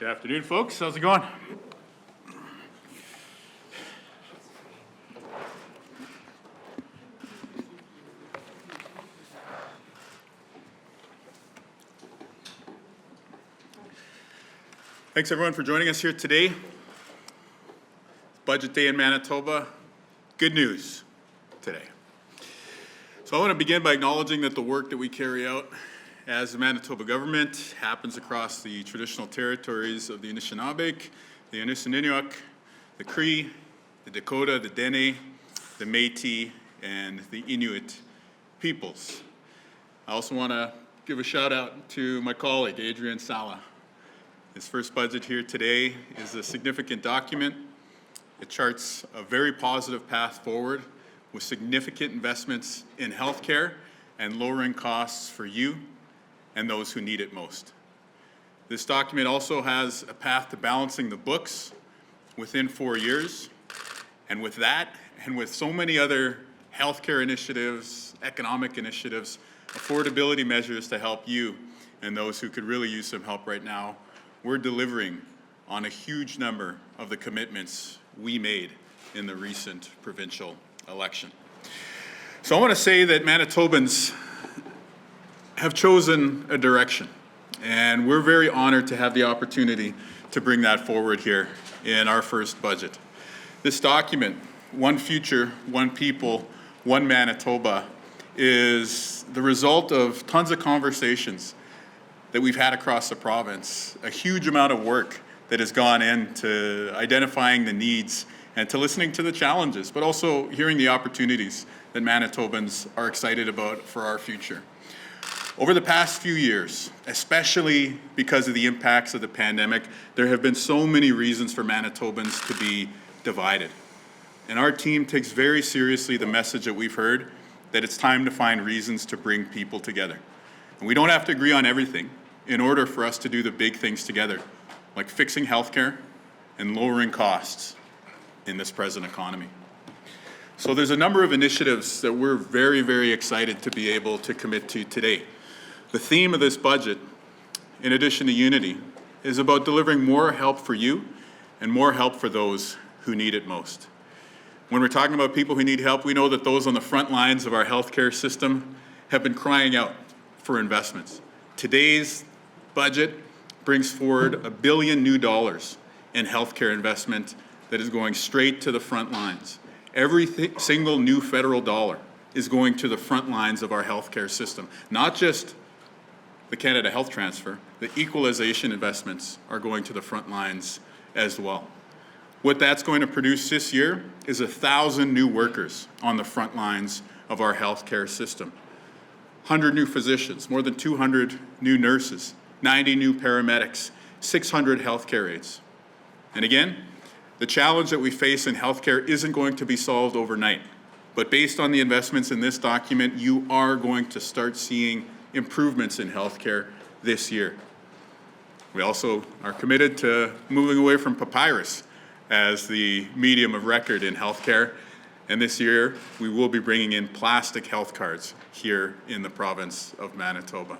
Good afternoon, folks. How's it going? Thanks everyone for joining us here today. Budget day in Manitoba. Good news today. So I want to begin by acknowledging that the work that we carry out as the Manitoba government happens across the traditional territories of the Anishinaabe, the Anishinaabe, the Cree, the Dakota, the Dene, the Métis, and the Inuit peoples. I also want to give a shout out to my colleague, Adrian Sala. His first budget here today is a significant document. It charts a very positive path forward with significant investments in healthcare and lowering costs for you and those who need it most. This document also has a path to balancing the books within 4 years. And with that, and with so many other healthcare initiatives, economic initiatives, affordability measures to help you and those who could really use some help right now, we're delivering on a huge number of the commitments we made in the recent provincial election. So I want to say that Manitobans have chosen a direction, and we're very honored to have the opportunity to bring that forward here in our first budget. This document, One Future, One People, One Manitoba, is the result of tons of conversations that we've had across the province, a huge amount of work that has gone into identifying the needs and to listening to the challenges, but also hearing the opportunities that Manitobans are excited about for our future. Over the past few years, especially because of the impacts of the pandemic, there have been so many reasons for Manitobans to be divided. And our team takes very seriously the message that we've heard that it's time to find reasons to bring people together. And we don't have to agree on everything in order for us to do the big things together, like fixing healthcare and lowering costs in this present economy. So there's a number of initiatives that we're very, very excited to be able to commit to today. The theme of this budget, in addition to unity, is about delivering more help for you and more help for those who need it most. When we're talking about people who need help, we know that those on the front lines of our healthcare system have been crying out for investments. Today's budget brings forward $1 billion new in healthcare investment that is going straight to the front lines. Every single new federal dollar is going to the front lines of our healthcare system, not just the Canada Health Transfer. The equalization investments are going to the front lines as well. What that's going to produce this year is 1,000 new workers on the front lines of our healthcare system. 100 new physicians, more than 200 new nurses, 90 new paramedics, 600 healthcare aides. And again, the challenge that we face in healthcare isn't going to be solved overnight. But based on the investments in this document, you are going to start seeing improvements in healthcare this year. We also are committed to moving away from papyrus as the medium of record in healthcare. And this year, we will be bringing in plastic health cards here in the province of Manitoba.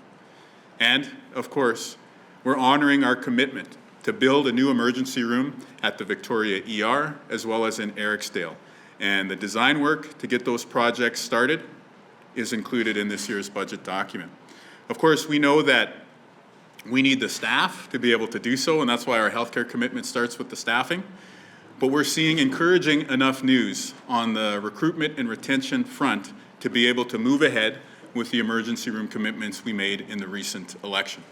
And, of course, we're honoring our commitment to build a new emergency room at the Victoria ER, as well as in Eriksdale. And the design work to get those projects started is included in this year's budget document. Of course, we know that we need the staff to be able to do so, and that's why our healthcare commitment starts with the staffing. But we're seeing encouraging enough news on the recruitment and retention front to be able to move ahead with the emergency room commitments we made in the recent election.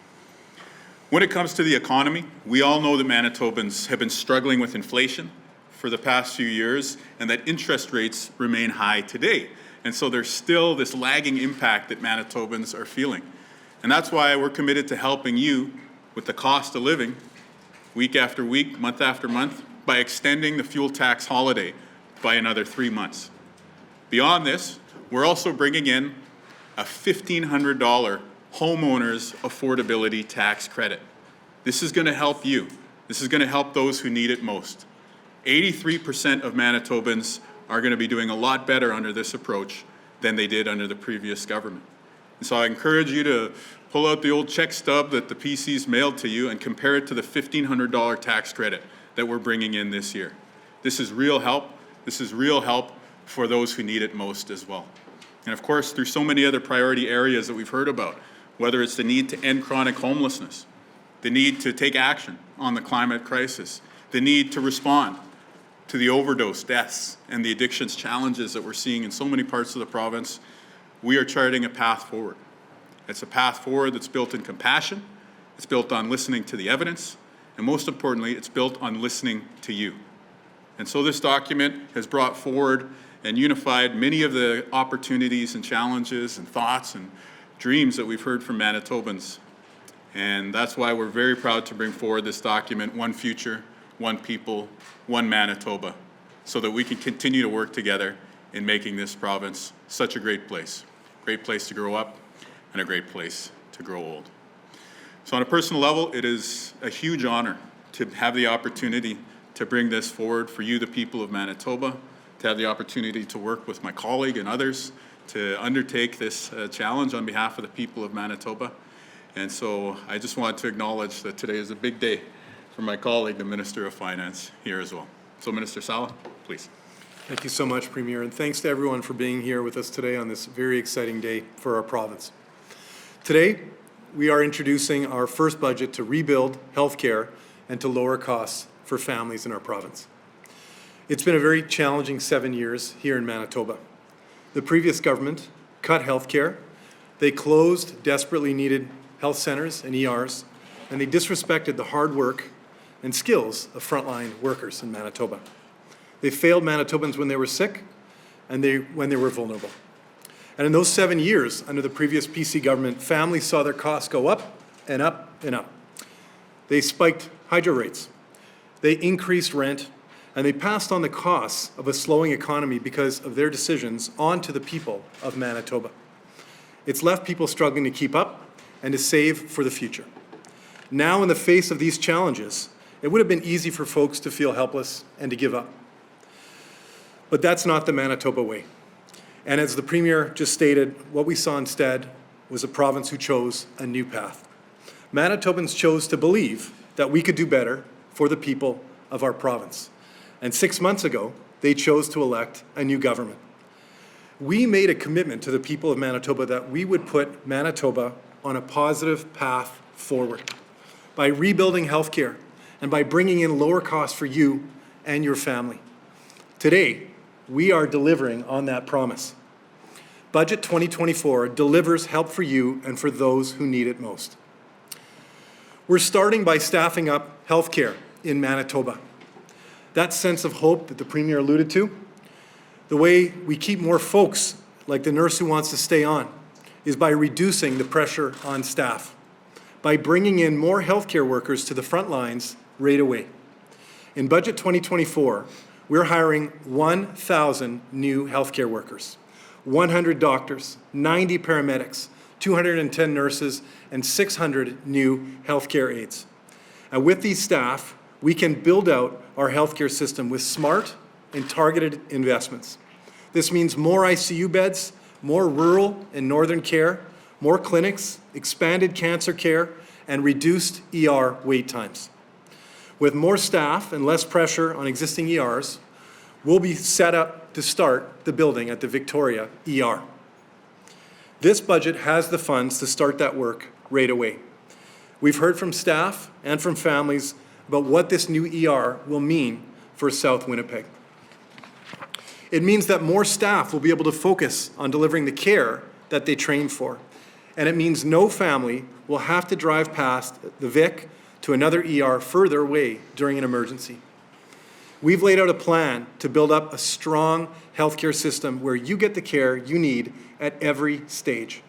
When it comes to the economy, we all know that Manitobans have been struggling with inflation for the past few years and that interest rates remain high today. And so there's still this lagging impact that Manitobans are feeling. And that's why we're committed to helping you with the cost of living week after week, month after month, by extending the fuel tax holiday by another 3 months. Beyond this, we're also bringing in a $1,500 homeowners affordability tax credit. This is going to help you. This is going to help those who need it most. 83% of Manitobans are going to be doing a lot better under this approach than they did under the previous government. And so I encourage you to Pull out the old check stub that the PC's mailed to you and compare it to the $1,500 tax credit that we're bringing in this year. This is real help. This is real help for those who need it most as well. And of course, through so many other priority areas that we've heard about, whether it's the need to end chronic homelessness, the need to take action on the climate crisis, the need to respond to the overdose deaths and the addictions challenges that we're seeing in so many parts of the province, we are charting a path forward. It's a path forward that's built in compassion, it's built on listening to the evidence, and most importantly, it's built on listening to you. And so this document has brought forward and unified many of the opportunities and challenges and thoughts and dreams that we've heard from Manitobans. And that's why we're very proud to bring forward this document, One Future, One People, One Manitoba, so that we can continue to work together in making this province such a great place to grow up and a great place to grow old. So on a personal level, it is a huge honor to have the opportunity to bring this forward for you, the people of Manitoba, to have the opportunity to work with my colleague and others to undertake this challenge on behalf of the people of Manitoba. And so I just want to acknowledge that today is a big day for my colleague, the Minister of Finance, here as well. So Minister Sala, please. Thank you so much, Premier, and thanks to everyone for being here with us today on this very exciting day for our province. Today, we are introducing our first budget to rebuild healthcare and to lower costs for families in our province. It's been a very challenging 7 years here in Manitoba. The previous government cut healthcare, they closed desperately needed health centers and ERs, and they disrespected the hard work and skills of frontline workers in Manitoba. They failed Manitobans when they were sick and when they were vulnerable. And in those 7 years, under the previous PC government, families saw their costs go up and up and up. They spiked hydro rates, they increased rent, and they passed on the costs of a slowing economy because of their decisions onto the people of Manitoba. It's left people struggling to keep up and to save for the future. Now, in the face of these challenges, it would have been easy for folks to feel helpless and to give up. But that's not the Manitoba way. And as the Premier just stated, what we saw instead was a province who chose a new path. Manitobans chose to believe that we could do better for the people of our province. And 6 months ago, they chose to elect a new government. We made a commitment to the people of Manitoba that we would put Manitoba on a positive path forward by rebuilding healthcare and by bringing in lower costs for you and your family. Today, we are delivering on that promise. Budget 2024 delivers help for you and for those who need it most. We're starting by staffing up healthcare in Manitoba. That sense of hope that the Premier alluded to, the way we keep more folks, like the nurse who wants to stay on, is by reducing the pressure on staff, by bringing in more healthcare workers to the front lines right away. In Budget 2024, we're hiring 1,000 new healthcare workers, 100 doctors, 90 paramedics, 210 nurses, and 600 new healthcare aides. And with these staff, we can build out our healthcare system with smart and targeted investments. This means more ICU beds, more rural and northern care, more clinics, expanded cancer care, and reduced ER wait times. With more staff and less pressure on existing ERs, we'll be set up to start the building at the Victoria ER. This budget has the funds to start that work right away. We've heard from staff and from families about what this new ER will mean for South Winnipeg. It means that more staff will be able to focus on delivering the care that they trained for. And it means no family will have to drive past the Vic to another ER further away during an emergency. We've laid out a plan to build up a strong healthcare system where you get the care you need at every stage.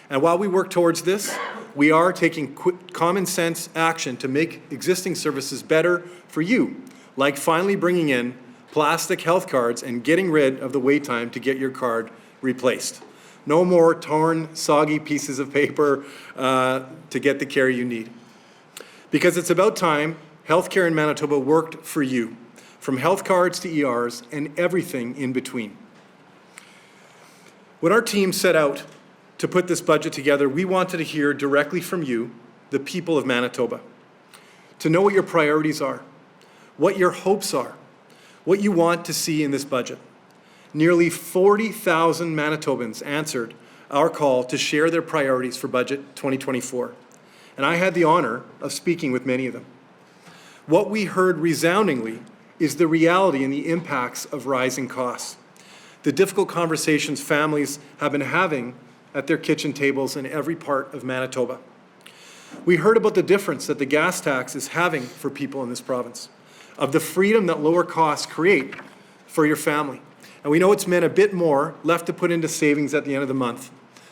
And while we work towards this, we are taking common sense action to make existing services better for you, like finally bringing in plastic health cards and getting rid of the wait time to get your card replaced. No more torn, soggy pieces of paper to get the care you need. Because it's about time healthcare in Manitoba worked for you, from health cards to ERs and everything in between. When our team set out to put this budget together, we wanted to hear directly from you, the people of Manitoba, to know what your priorities are, what your hopes are, what you want to see in this budget. Nearly 40,000 Manitobans answered our call to share their priorities for budget 2024, and I had the honor of speaking with many of them. What we heard resoundingly is the reality and the impacts of rising costs, the difficult conversations families have been having at their kitchen tables in every part of Manitoba. We heard about the difference that the gas tax is having for people in this province, of the freedom that lower costs create for your family. And we know it's meant a bit more left to put into savings at the end of the month,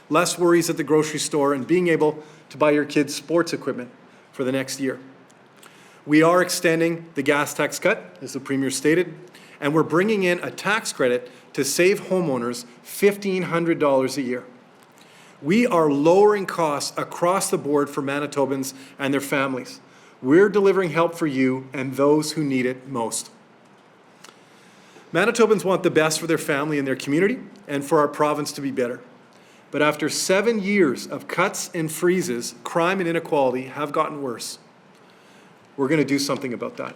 less worries at the grocery store, and being able to buy your kids sports equipment for the next year. We are extending the gas tax cut, as the Premier stated, and we're bringing in a tax credit to save homeowners $1,500 a year. We are lowering costs across the board for Manitobans and their families. We're delivering help for you and those who need it most. Manitobans want the best for their family and their community and for our province to be better. But after 7 years of cuts and freezes, crime and inequality have gotten worse. We're going to do something about that.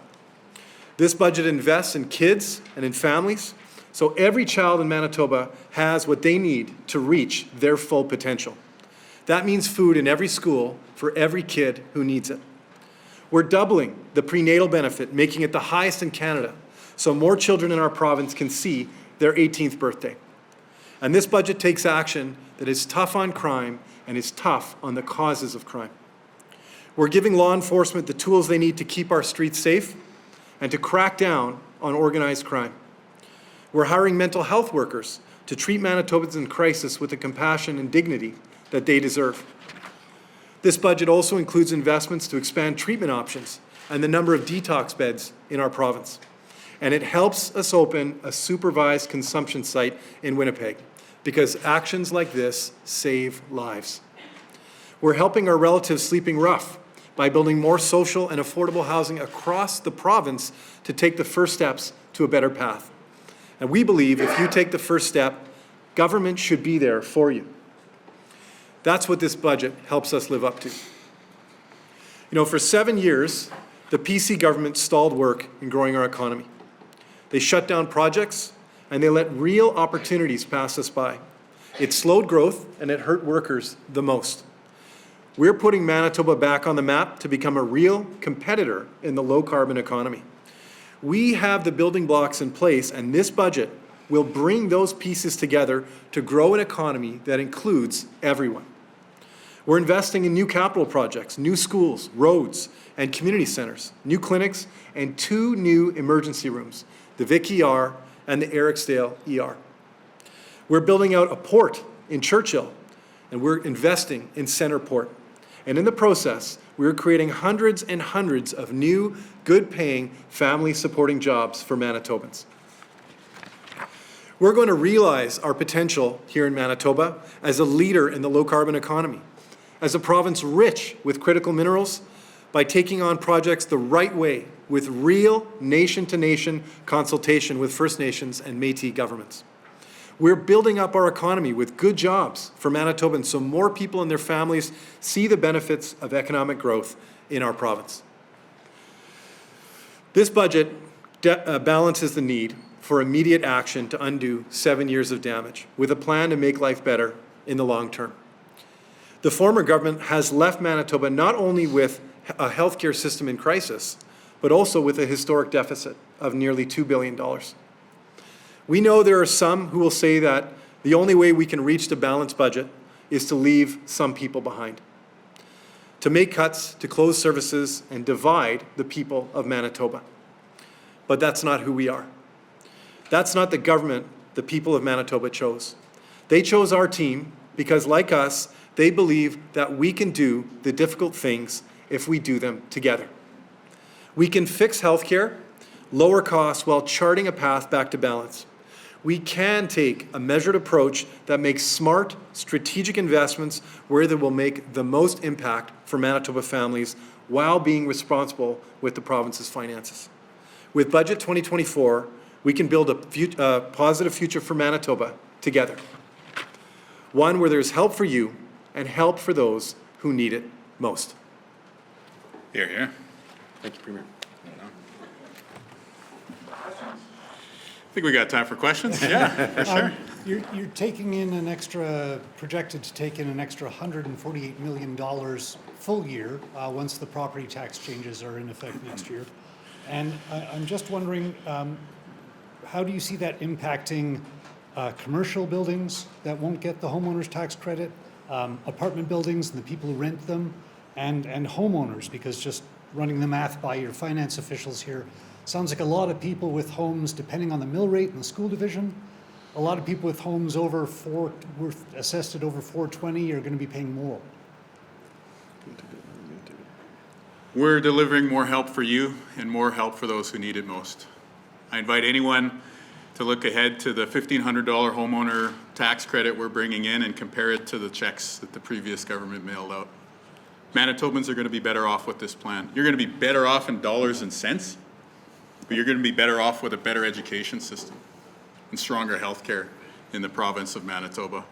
This budget invests in kids and in families, so every child in Manitoba has what they need to reach their full potential. That means food in every school for every kid who needs it. We're doubling the prenatal benefit, making it the highest in Canada, so more children in our province can see their 18th birthday. And this budget takes action that is tough on crime and is tough on the causes of crime. We're giving law enforcement the tools they need to keep our streets safe and to crack down on organized crime. We're hiring mental health workers to treat Manitobans in crisis with the compassion and dignity that they deserve. This budget also includes investments to expand treatment options and the number of detox beds in our province. And it helps us open a supervised consumption site in Winnipeg, because actions like this save lives. We're helping our relatives sleeping rough by building more social and affordable housing across the province to take the first steps to a better path. And we believe if you take the first step, government should be there for you. That's what this budget helps us live up to. You know, for 7 years, the PC government stalled work in growing our economy. They shut down projects, and they let real opportunities pass us by. It slowed growth, and it hurt workers the most. We're putting Manitoba back on the map to become a real competitor in the low-carbon economy. We have the building blocks in place, and this budget will bring those pieces together to grow an economy that includes everyone. We're investing in new capital projects, new schools, roads, and community centers, new clinics, and 2 new emergency rooms, the Vic ER and the Eriksdale ER. We're building out a port in Churchill, and we're investing in Centerport. And in the process, we're creating hundreds and hundreds of new, good-paying, family-supporting jobs for Manitobans. We're going to realize our potential here in Manitoba as a leader in the low-carbon economy, as a province rich with critical minerals, by taking on projects the right way with real nation-to-nation consultation with First Nations and Métis governments. We're building up our economy with good jobs for Manitobans so more people and their families see the benefits of economic growth in our province. This budget balances the need for immediate action to undo 7 years of damage with a plan to make life better in the long term. The former government has left Manitoba not only with a healthcare system in crisis, but also with a historic deficit of nearly $2 billion. We know there are some who will say that the only way we can reach the balanced budget is to leave some people behind, to make cuts, to close services, and divide the people of Manitoba. But that's not who we are. That's not the government the people of Manitoba chose. They chose our team because, like us, they believe that we can do the difficult things if we do them together. We can fix healthcare, lower costs while charting a path back to balance. We can take a measured approach that makes smart, strategic investments where they will make the most impact for Manitoba families while being responsible with the province's finances. With Budget 2024, we can build a positive future for Manitoba together. one where there's help for you and help for those who need it most. Here, here. Thank you, Premier. I think we got time for questions. Yeah, for sure. You're taking in an extra, projected to take in an extra $148 million full year once the property tax changes are in effect next year. And I'm just wondering, how do you see that impacting commercial buildings that won't get the homeowners tax credit, apartment buildings and the people who rent them, and homeowners? Because just running the math by your finance officials here, sounds like a lot of people with homes, depending on the mill rate and the school division, a lot of people with homes assessed at over 420 are going to be paying more. We're delivering more help for you and more help for those who need it most. I invite anyone to look ahead to the $1,500 homeowner tax credit we're bringing in and compare it to the checks that the previous government mailed out. Manitobans are going to be better off with this plan. You're going to be better off in dollars and cents, but you're going to be better off with a better education system and stronger health care in the province of Manitoba.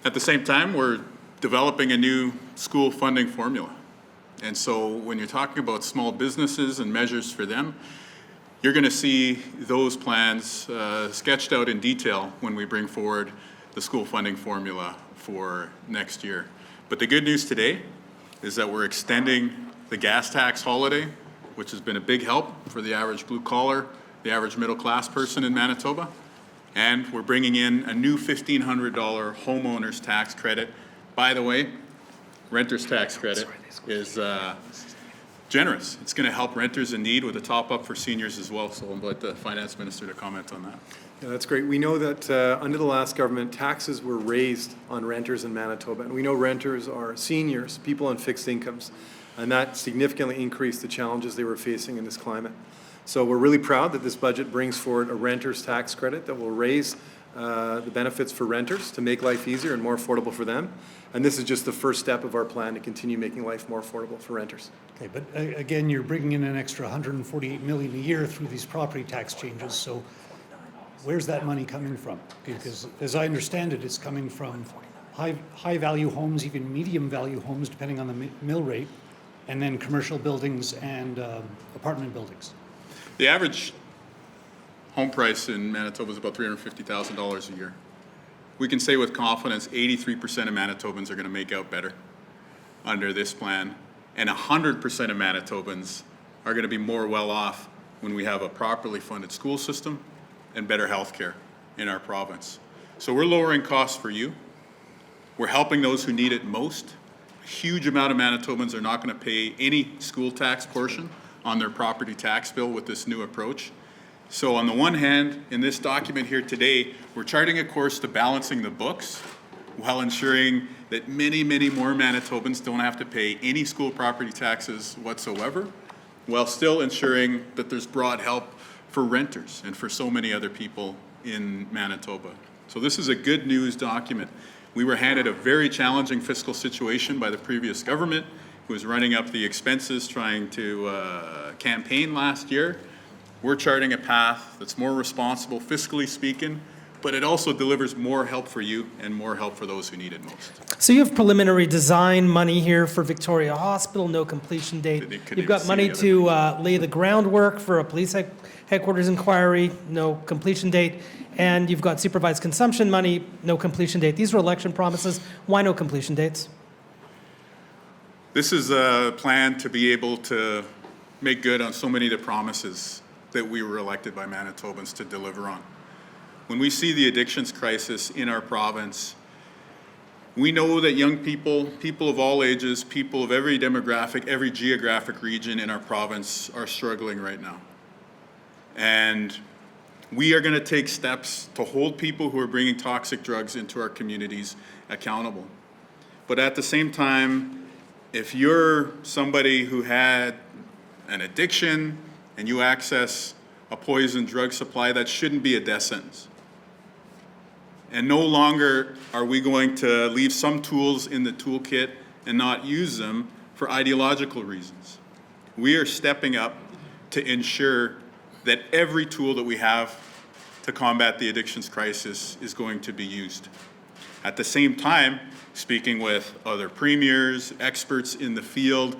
At the same time, we're developing a new school funding formula. And so when you're talking about small businesses and measures for them, you're going to see those plans sketched out in detail when we bring forward the school funding formula for next year. But the good news today is that we're extending the gas tax holiday, which has been a big help for the average blue collar, the average middle class person in Manitoba. And we're bringing in a new $1,500 homeowners tax credit. By the way, renter's tax credit is generous. It's going to help renters in need with a top up for seniors as well. So I'll invite the finance minister to comment on that. Yeah, that's great. We know that under the last government, taxes were raised on renters in Manitoba. And we know renters are seniors, people on fixed incomes. And that significantly increased the challenges they were facing in this climate. So we're really proud that this budget brings forward a renter's tax credit that will raise the benefits for renters to make life easier and more affordable for them. And this is just the first step of our plan to continue making life more affordable for renters. Okay, but again, you're bringing in an extra $148 million a year through these property tax changes. So where's that money coming from? Because as I understand it, it's coming from high value homes, even medium value homes, depending on the mill rate, and then commercial buildings and apartment buildings. The average home price in Manitoba is about $350,000 a year. We can say with confidence 83% of Manitobans are going to make out better under this plan, and 100% of Manitobans are going to be more well off when we have a properly funded school system and better health care in our province. So we're lowering costs for you. We're helping those who need it most. A huge amount of Manitobans are not going to pay any school tax portion on their property tax bill with this new approach. So on the one hand, in this document here today, we're charting a course to balancing the books while ensuring that many, many more Manitobans don't have to pay any school property taxes whatsoever, while still ensuring that there's broad help for renters and for so many other people in Manitoba. So this is a good news document. We were handed a very challenging fiscal situation by the previous government, who was running up the expenses trying to campaign last year. We're charting a path that's more responsible, fiscally speaking, but it also delivers more help for you and more help for those who need it most. So you have preliminary design money here for Victoria Hospital, no completion date. You've got money to lay the groundwork for a police headquarters inquiry, no completion date. And you've got supervised consumption money, no completion date. These are election promises. Why no completion dates? This is a plan to be able to make good on so many of the promises that we were elected by Manitobans to deliver on. When we see the addictions crisis in our province, we know that young people, people of all ages, people of every demographic, every geographic region in our province are struggling right now. And we are going to take steps to hold people who are bringing toxic drugs into our communities accountable. But at the same time, if you're somebody who had an addiction and you access a poison drug supply, that shouldn't be a death sentence. And no longer are we going to leave some tools in the toolkit and not use them for ideological reasons. We are stepping up to ensure that every tool that we have to combat the addictions crisis is going to be used. At the same time, speaking with other premiers, experts in the field,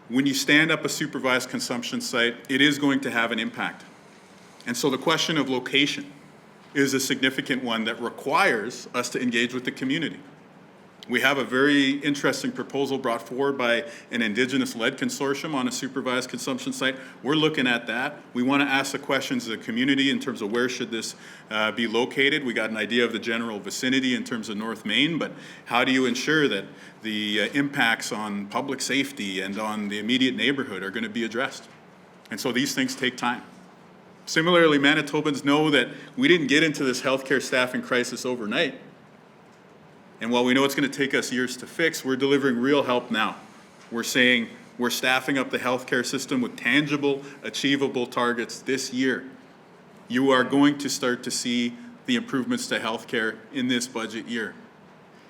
when you stand up a supervised consumption site, it is going to have an impact. And so the question of location is a significant one that requires us to engage with the community. We have a very interesting proposal brought forward by an Indigenous-led consortium on a supervised consumption site. We're looking at that. We want to ask the questions of the community in terms of where should this be located. We got an idea of the general vicinity in terms of North Main, but how do you ensure that the impacts on public safety and on the immediate neighborhood are going to be addressed? And so these things take time. Similarly, Manitobans know that we didn't get into this healthcare staffing crisis overnight. And while we know it's going to take us years to fix, we're delivering real help now. We're saying we're staffing up the healthcare system with tangible, achievable targets this year. You are going to start to see the improvements to healthcare in this budget year.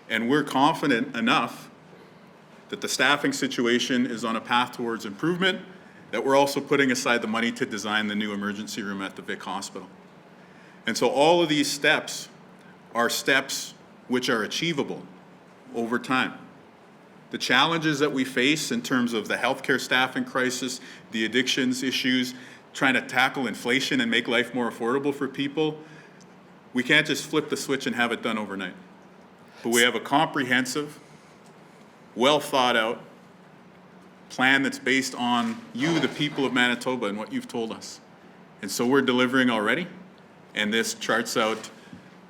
And we're confident enough that the staffing situation is on a path towards improvement, that we're also putting aside the money to design the new emergency room at the Vic Hospital. And so all of these steps are steps which are achievable over time. The challenges that we face in terms of the healthcare staffing crisis, the addictions issues, trying to tackle inflation and make life more affordable for people, we can't just flip the switch and have it done overnight. But we have a comprehensive, well thought out plan that's based on you, the people of Manitoba, and what you've told us. And so we're delivering already, and this charts out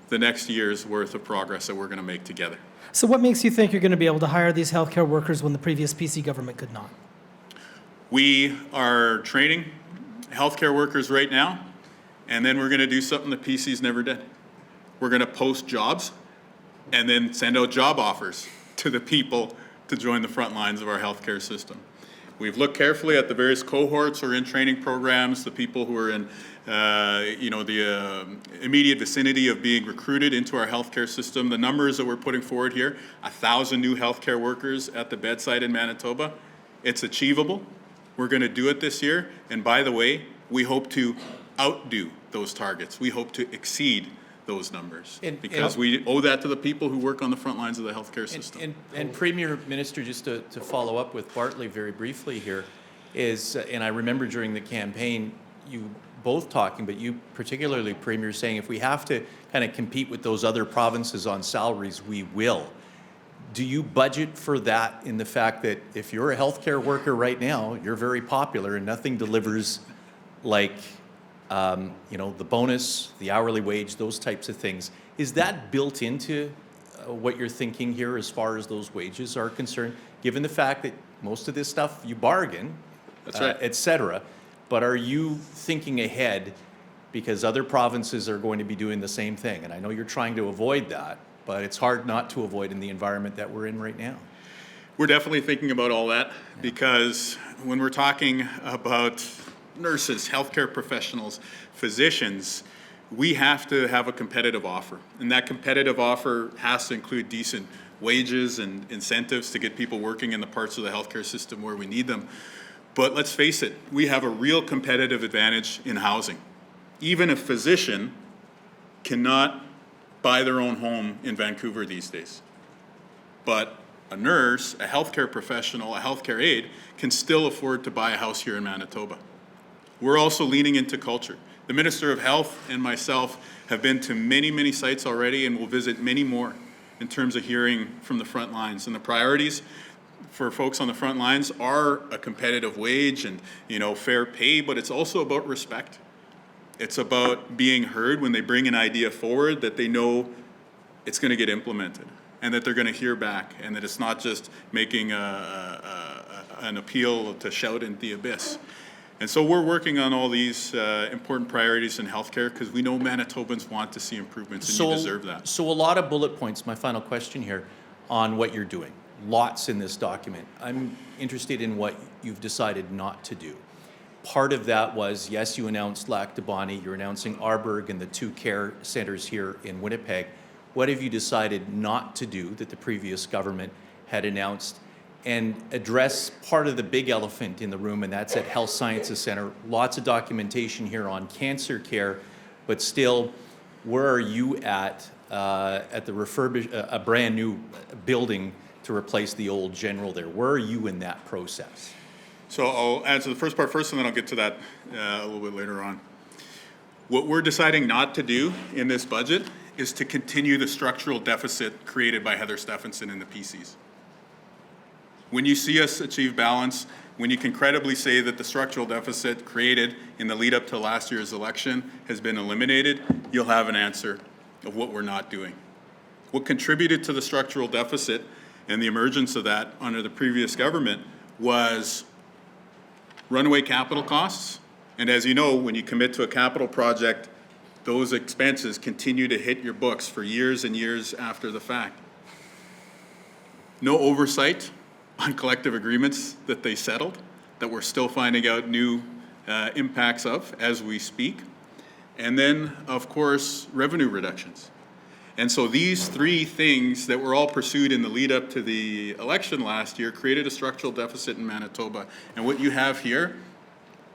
the next year's worth of progress that we're going to make together. So what makes you think you're going to be able to hire these healthcare workers when the previous PC government could not? We are training healthcare workers right now, and then we're going to do something the PCs never did. We're going to post jobs and then send out job offers to the people to join the front lines of our healthcare system. We've looked carefully at the various cohorts who are in training programs, the people who are in the immediate vicinity of being recruited into our healthcare system. The numbers that we're putting forward here, 1,000 new healthcare workers at the bedside in Manitoba, it's achievable. We're going to do it this year. And by the way, we hope to outdo those targets. We hope to exceed those numbers because we owe that to the people who work on the front lines of the healthcare system. And Premier Minister, just to follow up with Bartley very briefly here, is, and I remember during the campaign, you both talking, but you particularly, Premier, saying if we have to kind of compete with those other provinces on salaries, we will. Do you budget for that in the fact that if you're a healthcare worker right now, you're very popular and nothing delivers like the bonus, the hourly wage, those types of things? Is that built into what you're thinking here as far as those wages are concerned, given the fact that most of this stuff you bargain, That's right. et cetera? But are you thinking ahead because other provinces are going to be doing the same thing? And I know you're trying to avoid that, but it's hard not to avoid in the environment that we're in right now. We're definitely thinking about all that because when we're talking about nurses, healthcare professionals, physicians, we have to have a competitive offer. And that competitive offer has to include decent wages and incentives to get people working in the parts of the healthcare system where we need them. But let's face it, we have a real competitive advantage in housing. Even a physician cannot buy their own home in Vancouver these days. But a nurse, a healthcare professional, a healthcare aide can still afford to buy a house here in Manitoba. We're also leaning into culture. The Minister of Health and myself have been to many, many sites already and will visit many more in terms of hearing from the front lines. And the priorities for folks on the front lines are a competitive wage and, fair pay, but it's also about respect. It's about being heard when they bring an idea forward that they know it's going to get implemented and that they're going to hear back and that it's not just making an appeal to shout into the abyss. And so we're working on all these important priorities in healthcare because we know Manitobans want to see improvements and you deserve that. So a lot of bullet points, my final question here, on what you're doing. Lots in this document. I'm interested in what you've decided not to do. Part of that was, yes, you announced Lac de Bonnie, you're announcing Arborg and the 2 care centers here in Winnipeg. What have you decided not to do that the previous government had announced? And address part of the big elephant in the room, and that's at Health Sciences Centre. Lots of documentation here on CancerCare, but still, where are you at at the a brand new building to replace the old general there. Where are you in that process? So I'll answer the first part first, and then I'll get to that a little bit later on. What we're deciding not to do in this budget is to continue the structural deficit created by Heather Stephenson and the PCs. When you see us achieve balance, when you can credibly say that the structural deficit created in the lead up to last year's election has been eliminated, you'll have an answer of what we're not doing. What contributed to the structural deficit and the emergence of that under the previous government was runaway capital costs. And as you know, when you commit to a capital project, those expenses continue to hit your books for years and years after the fact. No oversight on collective agreements that they settled, that we're still finding out new impacts of as we speak. And then, of course, revenue reductions. And so these three things that were all pursued in the lead up to the election last year created a structural deficit in Manitoba. And what you have here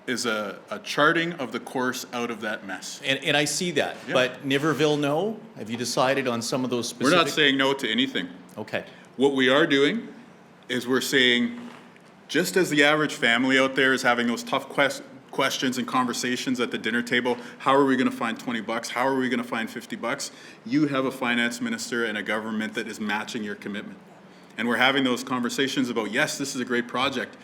is a charting of the course out of that mess. And I see that, but Niverville, no? Have you decided on some of those specific? We're not saying no to anything. Okay. What we are doing is we're saying, just as the average family out there is having those tough questions and conversations at the dinner table, how are we going to find $20? How are we going to find $50? You have a finance minister and a government that is matching your commitment. And we're having those conversations about, yes, this is a great project,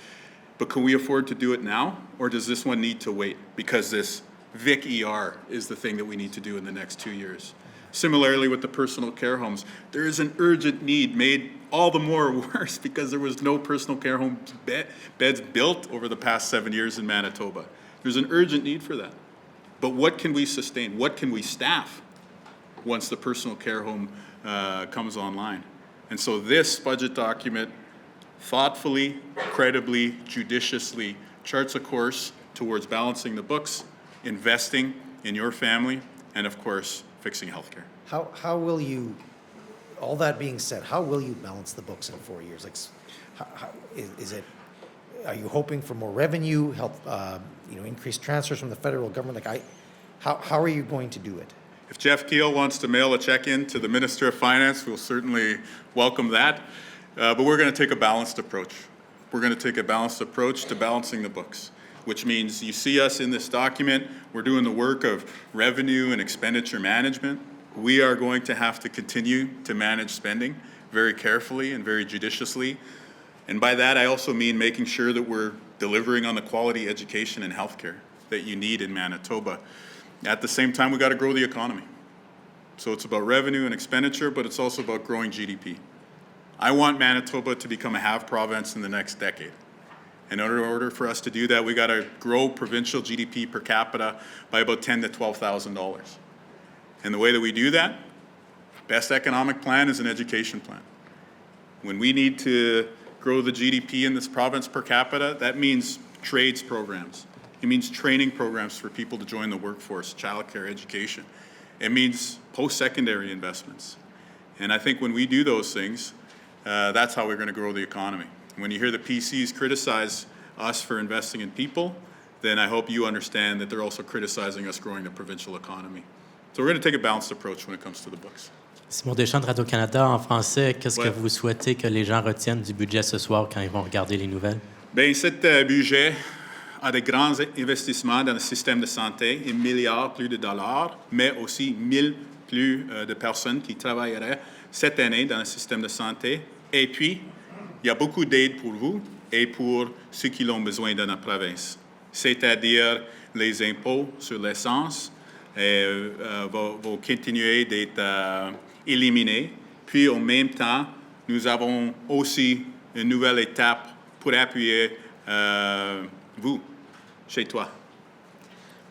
but can we afford to do it now? Or does this one need to wait? Because this VIC ER is the thing that we need to do in the next 2 years. Similarly with the personal care homes, there is an urgent need made all the more worse because there was no personal care home beds built over the past 7 years in Manitoba. There's an urgent need for that. But what can we sustain? What can we staff once the personal care home comes online? And so this budget document thoughtfully, credibly, judiciously charts a course towards balancing the books, investing in your family, and of course, fixing healthcare. How will you, all that being said, how will you balance the books in 4 years? Like, is it, are you hoping for more revenue, help, increased transfers from the federal government? Like, how are you going to do it? If Jeff Keel wants to mail a check in to the Minister of Finance, we'll certainly welcome that. But we're going to take a balanced approach. We're going to take a balanced approach to balancing the books, which means you see us in this document, we're doing the work of revenue and expenditure management. We are going to have to continue to manage spending very carefully and very judiciously. And by that, I also mean making sure that we're delivering on the quality education and healthcare that you need in Manitoba. At the same time, we got to grow the economy. So it's about revenue and expenditure, but it's also about growing GDP. I want Manitoba to become a have province in the next decade. In order for us to do that, we got to grow provincial GDP per capita by about $10,000 to $12,000. And the way that we do that, best economic plan is an education plan. When we need to grow the GDP in this province per capita, that means trades programs. It means training programs for people to join the workforce, childcare, education. It means post-secondary investments. And I think when we do those things, that's how we're going to grow the economy. When you hear the PCs criticize us for investing in people, then I hope you understand that they're also criticizing us growing the provincial economy. So we're going to take a balanced approach when it comes to the books. Simon Deschamps de Radio-Canada, en français, qu'est-ce que vous souhaitez que les gens retiennent du budget ce soir quand ils vont regarder les nouvelles? Bien, cet budget a de grands investissements dans le système de santé, 1 milliard plus de dollars, mais aussi 1000 plus de personnes qui travailleraient cette année dans le système de santé. Et puis, il y a beaucoup d'aide pour vous et pour ceux qui l'ont besoin dans la province, c'est-à-dire les impôts sur l'essence vont continuer d'être éliminés. Puis, en même temps, nous avons aussi une nouvelle étape pour appuyer vous, chez toi.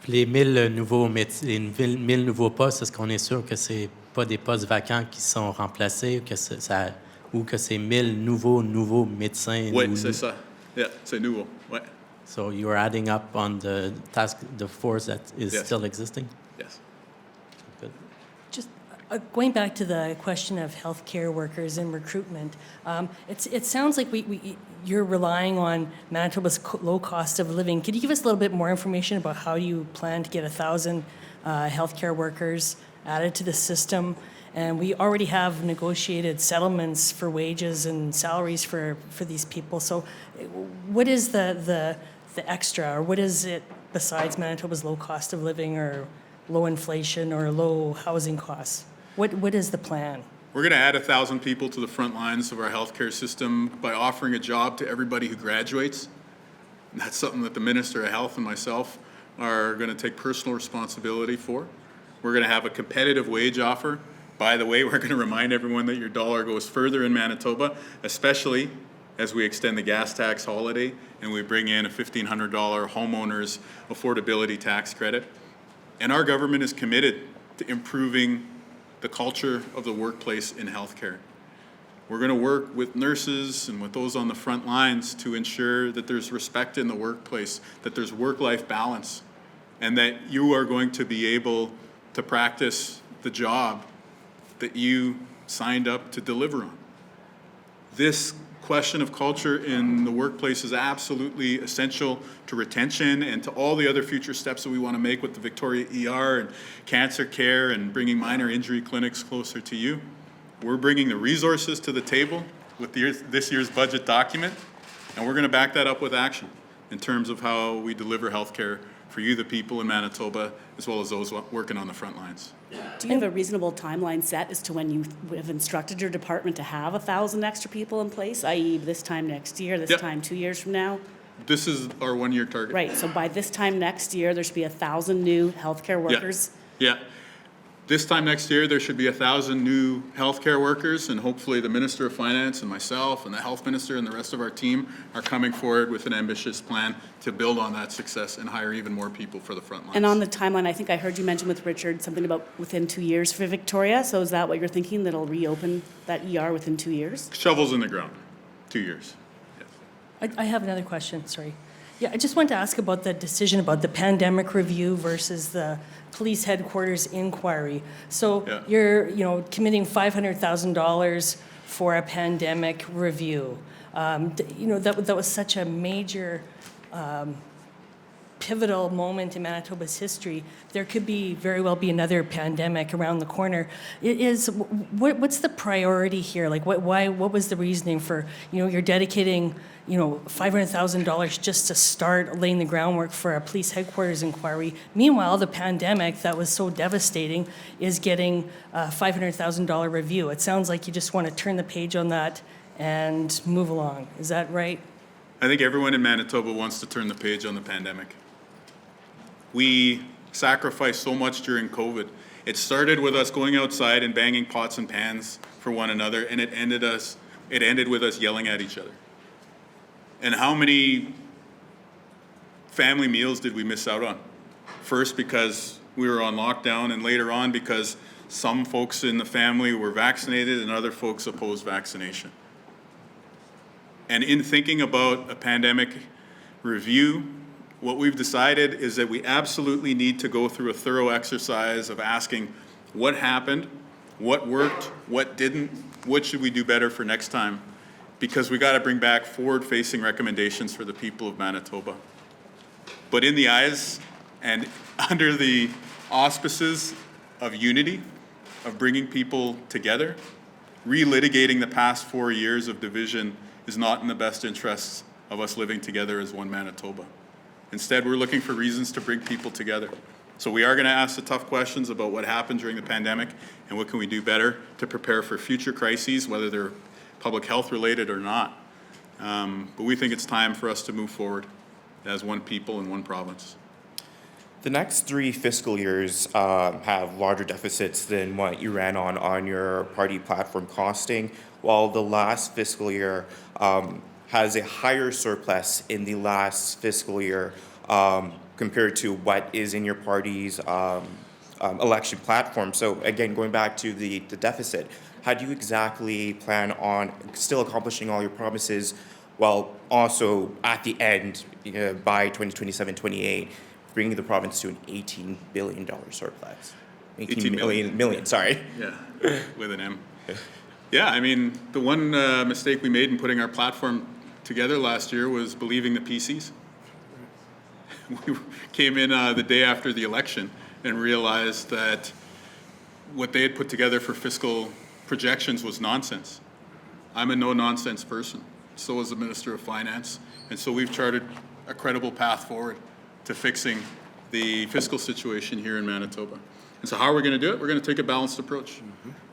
Les 1000 nouveaux métiers, les 1000 nouveaux postes, est-ce qu'on est sûr que c'est pas des postes vacants qui sont remplacés ou que c'est 1000 nouveaux médecins? Oui, c'est ça. Yeah, c'est nouveau. Ouais. So you're adding up on the force that is still existing? Yes. Good. Just going back to the question of healthcare workers and recruitment, it sounds like you're relying on Manitoba's low cost of living. Could you give us a little bit more information about how you plan to get 1,000 healthcare workers added to the system, and we already have negotiated settlements for wages and salaries for these people. So what is the extra, or what is it besides Manitoba's low cost of living or low inflation or low housing costs? What is the plan? We're going to add 1,000 people to the front lines of our healthcare system by offering a job to everybody who graduates. And that's something that the Minister of Health and myself are going to take personal responsibility for. We're going to have a competitive wage offer. By the way, we're going to remind everyone that your dollar goes further in Manitoba, especially as we extend the gas tax holiday and we bring in a $1,500 homeowners affordability tax credit. And our government is committed to improving the culture of the workplace in healthcare. We're going to work with nurses and with those on the front lines to ensure that there's respect in the workplace, that there's work-life balance, and that you are going to be able to practice the job that you signed up to deliver on. This question of culture in the workplace is absolutely essential to retention and to all the other future steps that we want to make with the Victoria ER and CancerCare and bringing minor injury clinics closer to you. We're bringing the resources to the table with this year's budget document, and we're going to back that up with action in terms of how we deliver healthcare for you, the people in Manitoba, as well as those working on the front lines. Do you have a reasonable timeline set as to when you have instructed your department to have 1,000 extra people in place, i.e. this time next year, this Yep. time 2 years from now? This is our one-year target. Right, so by this time next year, there should be 1,000 new healthcare workers? Yeah. This time next year, there should be 1,000 new healthcare workers, and hopefully the Minister of Finance and myself and the Health Minister and the rest of our team are coming forward with an ambitious plan to build on that success and hire even more people for the front lines. And on the timeline, I think I heard you mention with Richard something about within 2 years for Victoria, so is that what you're thinking, that it'll reopen that ER within 2 years? Shovels in the ground, 2 years. Yes. I have another question, sorry. Yeah, I just wanted to ask about the decision about the pandemic review versus the police headquarters inquiry. So Yeah. you're, committing $500,000 for a pandemic review. That was such a major pivotal moment in Manitoba's history. There could very well be another pandemic around the corner. What's the priority here? Like, what was the reasoning for, you're dedicating, $500,000 just to start laying the groundwork for a police headquarters inquiry. Meanwhile, the pandemic that was so devastating is getting a $500,000 review. It sounds like you just want to turn the page on that and move along. Is that right? I think everyone in Manitoba wants to turn the page on the pandemic. We sacrificed so much during COVID. It started with us going outside and banging pots and pans for one another, and it ended with us yelling at each other. And how many family meals did we miss out on? First, because we were on lockdown, and later on because some folks in the family were vaccinated and other folks opposed vaccination. And in thinking about a pandemic review, what we've decided is that we absolutely need to go through a thorough exercise of asking what happened, what worked, what didn't, what should we do better for next time, because we got to bring back forward-facing recommendations for the people of Manitoba. But in the eyes and under the auspices of unity, of bringing people together, relitigating the past 4 years of division is not in the best interests of us living together as one Manitoba. Instead, we're looking for reasons to bring people together. So we are going to ask the tough questions about what happened during the pandemic and what can we do better to prepare for future crises, whether they're public health related or not. But we think it's time for us to move forward as one people in one province. The next 3 fiscal years have larger deficits than what you ran on your party platform costing, while the last fiscal year has a higher surplus in the last fiscal year compared to what is in your party's election platform. So again, going back to the deficit, how do you exactly plan on still accomplishing all your promises while also at the end, by 2027-28, bringing the province to an $18 billion surplus? 18 million, sorry. Yeah, with an M. Yeah, I mean, the one mistake we made in putting our platform together last year was believing the PCs. We came in the day after the election and realized that what they had put together for fiscal projections was nonsense. I'm a no-nonsense person. So is the Minister of Finance. And so we've charted a credible path forward to fixing the fiscal situation here in Manitoba. And so how are we going to do it? We're going to take a balanced approach.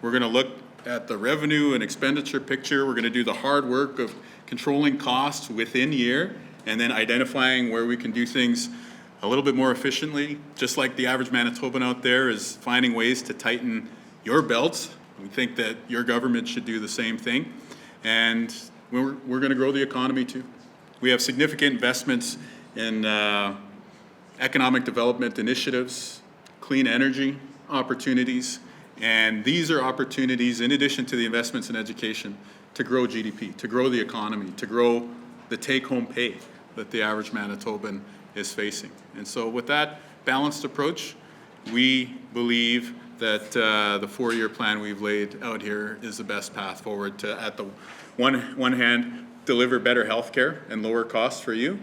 We're going to look at the revenue and expenditure picture. We're going to do the hard work of controlling costs within year and then identifying where we can do things a little bit more efficiently, just like the average Manitoban out there is finding ways to tighten your belts. We think that your government should do the same thing. And we're going to grow the economy too. We have significant investments in economic development initiatives, clean energy opportunities, and these are opportunities in addition to the investments in education to grow GDP, to grow the economy, to grow the take-home pay that the average Manitoban is facing. And so with that balanced approach, we believe that the four-year plan we've laid out here is the best path forward to, at the one hand, deliver better health care and lower costs for you,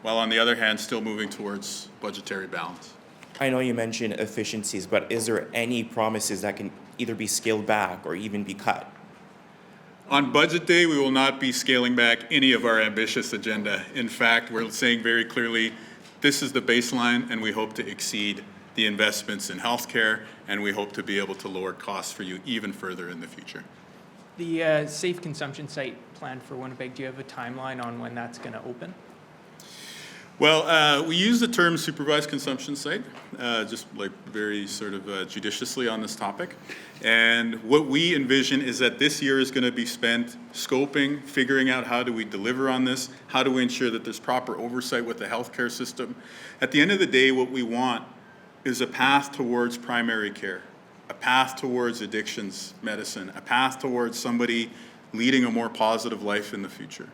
while on the other hand, still moving towards budgetary balance. I know you mentioned efficiencies, but is there any promises that can either be scaled back or even be cut? On budget day, we will not be scaling back any of our ambitious agenda. In fact, we're saying very clearly, this is the baseline, and we hope to exceed the investments in healthcare, and we hope to be able to lower costs for you even further in the future. The safe consumption site planned for Winnipeg, do you have a timeline on when that's going to open? Well, we use the term supervised consumption site, just like very sort of judiciously on this topic. And what we envision is that this year is going to be spent scoping, figuring out how do we deliver on this, how do we ensure that there's proper oversight with the healthcare system. At the end of the day, what we want is a path towards primary care, a path towards addictions medicine, a path towards somebody leading a more positive life in the future.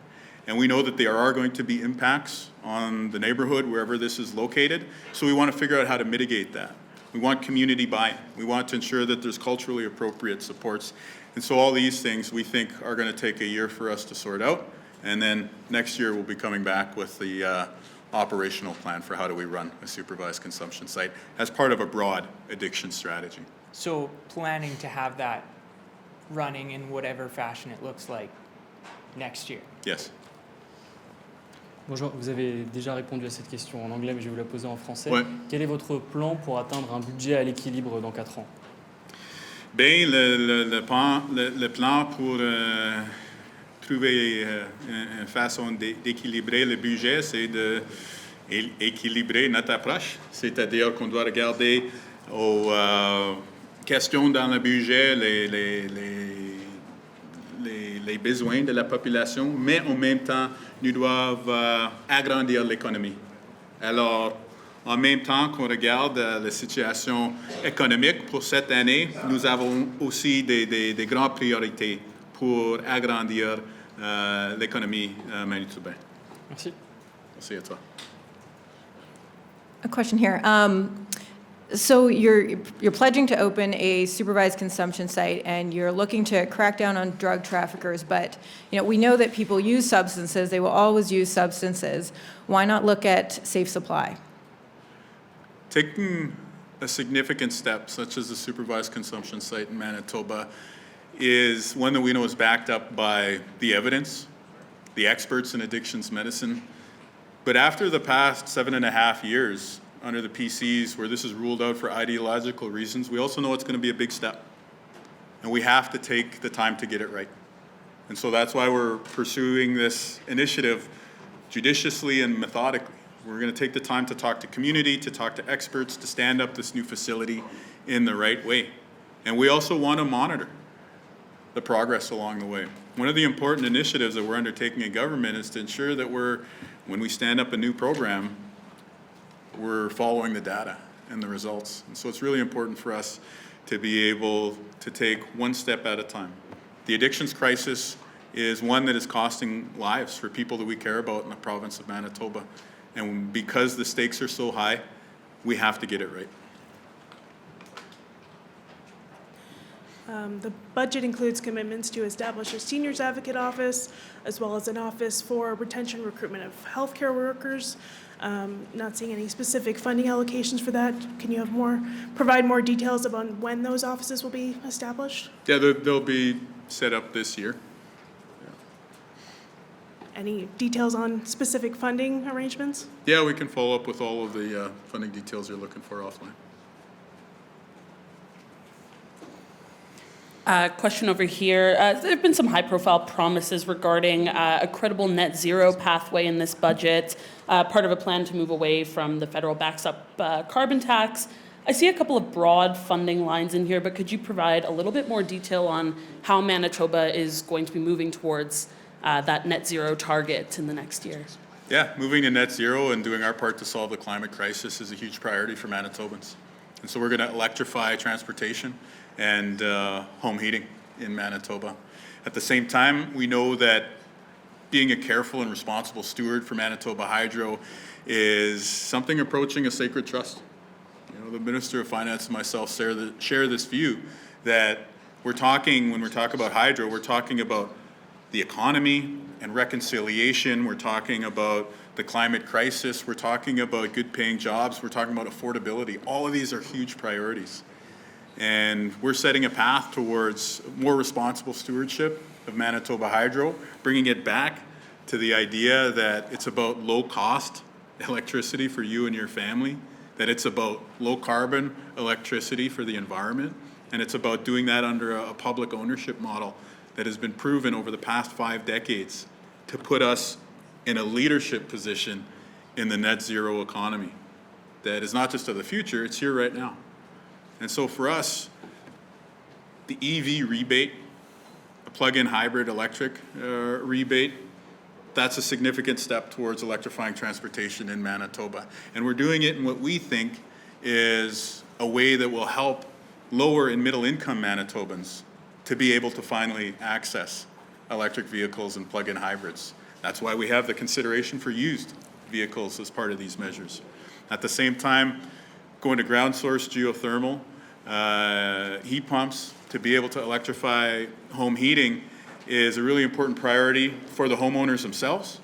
And we know that there are going to be impacts on the neighborhood wherever this is located, so we want to figure out how to mitigate that. We want community buy-in. We want to ensure that there's culturally appropriate supports. And so all these things we think are going to take a year for us to sort out, and then next year we'll be coming back with the operational plan for how do we run a supervised consumption site as part of a broad addiction strategy. So planning to have that running in whatever fashion it looks like next year? Yes. Bonjour, vous avez déjà répondu à cette question en anglais, mais je vais vous la poser en français. Ouais. Quel est votre plan pour atteindre un budget à l'équilibre dans 4 ans? Bien, le plan pour trouver une façon d'équilibrer le budget, c'est d'équilibrer notre approche, c'est-à-dire qu'on doit regarder aux questions dans le budget, les besoins de la population, mais en même temps, nous devons agrandir l'économie. Alors, en même temps qu'on regarde la situation économique pour cette année, nous avons aussi des grandes priorités pour agrandir l'économie manitobaine. Merci. Merci à toi. A question here. So you're pledging to open a supervised consumption site, and you're looking to crack down on drug traffickers. But we know that people use substances; they will always use substances. Why not look at safe supply? Taking a significant step, such as the supervised consumption site in Manitoba, is one that we know is backed up by the evidence, the experts in addictions medicine. But after the past 7.5 years, under the PCs, where this is ruled out for ideological reasons, we also know it's going to be a big step. And we have to take the time to get it right. And so that's why we're pursuing this initiative judiciously and methodically. We're going to take the time to talk to community, to talk to experts, to stand up this new facility in the right way. And we also want to monitor the progress along the way. One of the important initiatives that we're undertaking in government is to ensure that when we stand up a new program, we're following the data and the results. And so it's really important for us to be able to take one step at a time. The addictions crisis is one that is costing lives for people that we care about in the province of Manitoba. And because the stakes are so high, we have to get it right. The budget includes commitments to establish a seniors advocate office, as well as an office for retention recruitment of healthcare workers. Not seeing any specific funding allocations for that. Can you provide more details about when those offices will be established? Yeah, they'll be set up this year. Any details on specific funding arrangements? Yeah, we can follow up with all of the funding details you're looking for offline. Question over here. There have been some high-profile promises regarding a credible net zero pathway in this budget, part of a plan to move away from the federal backstop carbon tax. I see a couple of broad funding lines in here, but could you provide a little bit more detail on how Manitoba is going to be moving towards that net zero target in the next year? Yeah, moving to net zero and doing our part to solve the climate crisis is a huge priority for Manitobans. And so we're going to electrify transportation and home heating in Manitoba. At the same time, we know that being a careful and responsible steward for Manitoba Hydro is something approaching a sacred trust. You know, the Minister of Finance and myself share this view that when we're talking about hydro, we're talking about the economy and reconciliation, we're talking about the climate crisis, we're talking about good paying jobs, we're talking about affordability. All of these are huge priorities. And we're setting a path towards more responsible stewardship of Manitoba Hydro, bringing it back to the idea that it's about low cost electricity for you and your family, that it's about low carbon electricity for the environment, and it's about doing that under a public ownership model that has been proven over the past 5 decades to put us in a leadership position in the net zero economy. That is not just of the future, it's here right now. And so for us, the EV rebate, a plug-in hybrid electric rebate, that's a significant step towards electrifying transportation in Manitoba. And we're doing it in what we think is a way that will help lower and middle income Manitobans to be able to finally access electric vehicles and plug-in hybrids. That's why we have the consideration for used vehicles as part of these measures. At the same time, going to ground source geothermal, heat pumps to be able to electrify home heating is a really important priority for the homeowners themselves.